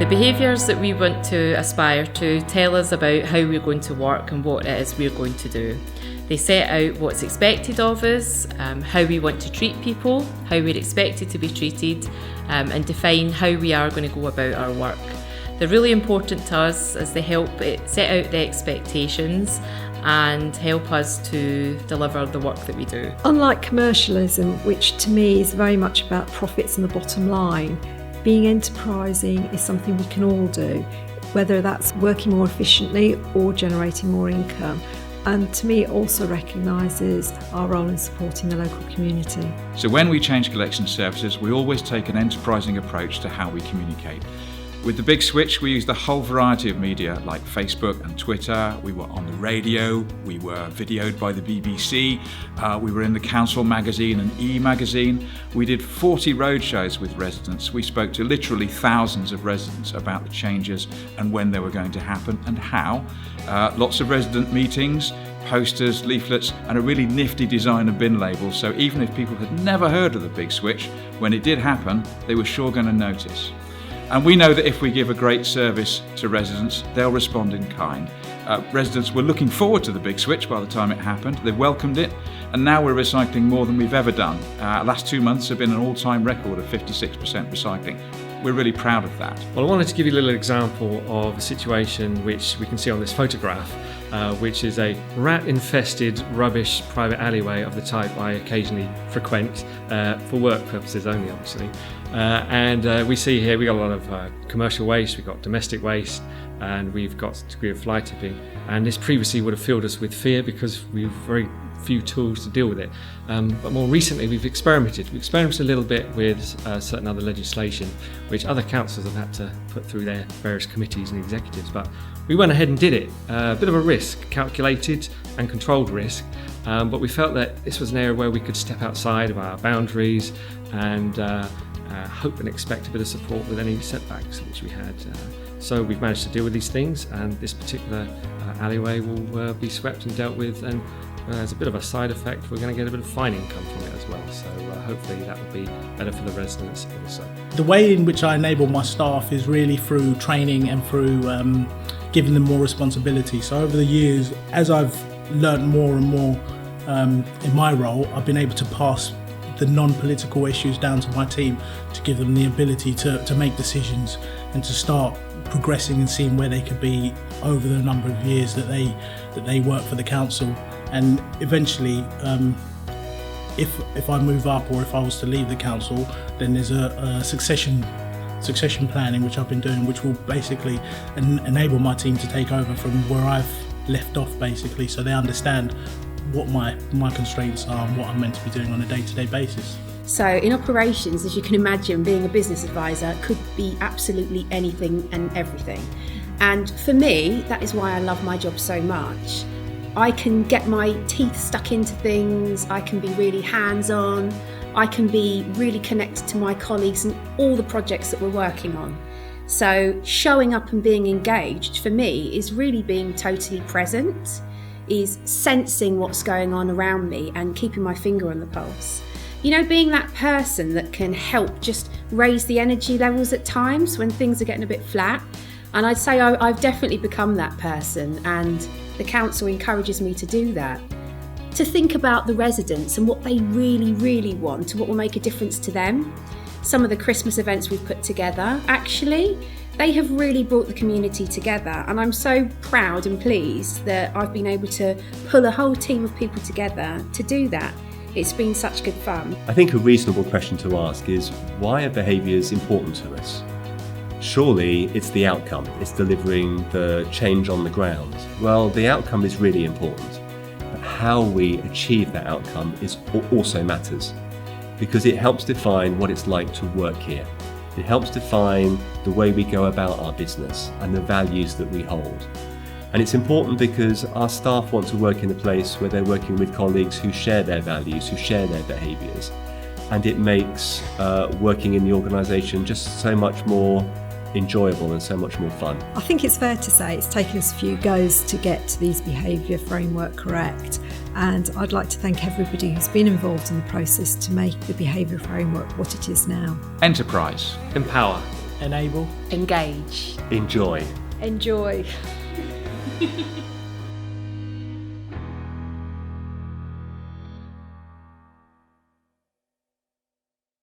The behaviours that we want to aspire to tell us about how we're going to work and what it is we're going to do. They set out what's expected of us, how we want to treat people, how we're expected to be treated, and define how we are going to go about our work. They're really important to us as they help set out the expectations and help us to deliver the work that we do. Unlike commercialism, which to me is very much about profits and the bottom line, being enterprising is something we can all do, whether that's working more efficiently or generating more income. And to me, it also recognises our role in supporting the local community. So when we change collection services, we always take an enterprising approach to how we communicate. With the Big Switch, we used a whole variety of media like Facebook and Twitter. We were on the radio, we were videoed by the BBC, we were in the council magazine and e-magazine. We did 40 roadshows with residents. We spoke to literally thousands of residents about the changes and when they were going to happen and how. Lots of resident meetings, posters, leaflets, and a really nifty design of bin labels. So even if people had never heard of the Big Switch, when it did happen, they were sure going to notice. And we know that if we give a great service to residents, they'll respond in kind. Residents were looking forward to the Big Switch by the time it happened. They welcomed it, and now we're recycling more than we've ever done. Last 2 months have been an all-time record of 56% recycling. We're really proud of that. Well, I wanted to give you a little example of a situation which we can see on this photograph, which is a rat-infested rubbish private alleyway of the type I occasionally frequent, for work purposes only, obviously. And we see here we got a lot of commercial waste, we've got domestic waste, and we've got a degree of fly tipping. And this previously would have filled us with fear because we've very few tools to deal with it. But more recently we've experimented. We experimented a little bit with certain other legislation which other councils have had to put through their various committees and executives, but we went ahead and did it. A bit of a risk, calculated and controlled risk, but we felt that this was an area where we could step outside of our boundaries and hope and expect a bit of support with any setbacks which we had. So we've managed to deal with these things, and this particular alleyway will be swept and dealt with, and as a bit of a side effect, we're going to get a bit of fine income from it as well. So hopefully that will be better for the residents also. The way in which I enable my staff is really through training and through giving them more responsibility. So over the years, as I've learnt more and more in my role, I've been able to pass the non-political issues down to my team to give them the ability to make decisions and to start progressing and seeing where they could be over the number of years that they work for the council. And eventually, if I move up or if I was to leave the council, then there's a succession planning which I've been doing, which will basically enable my team to take over from where I've left off, basically, so they understand what my constraints are and what I'm meant to be doing on a day-to-day basis. So in operations, as you can imagine, being a business advisor could be absolutely anything and everything. And for me, that is why I love my job so much. I can get my teeth stuck into things, I can be really hands-on, I can be really connected to my colleagues and all the projects that we're working on. So showing up and being engaged for me is really being totally present, is sensing what's going on around me and keeping my finger on the pulse. You know, being that person that can help just raise the energy levels at times when things are getting a bit flat. And I'd say I've definitely become that person, and the council encourages me to do that. To think about the residents and what they really, really want and what will make a difference to them. Some of the Christmas events we've put together, actually, they have really brought the community together, and I'm so proud and pleased that I've been able to pull a whole team of people together to do that. It's been such good fun. I think a reasonable question to ask is, why are behaviours important to us? Surely it's the outcome, it's delivering the change on the ground. Well, the outcome is really important, but how we achieve that outcome also matters, because it helps define what it's like to work here. It helps define the way we go about our business and the values that we hold. And it's important because our staff want to work in a place where they're working with colleagues who share their values, who share their behaviours. And it makes working in the organisation just so much more enjoyable and so much more fun. I think it's fair to say it's taken us a few goes to get these behaviour framework correct, and I'd like to thank everybody who's been involved in the process to make the behaviour framework what it is now. Enterprise. Empower. enable, engage, enjoy. Enjoy.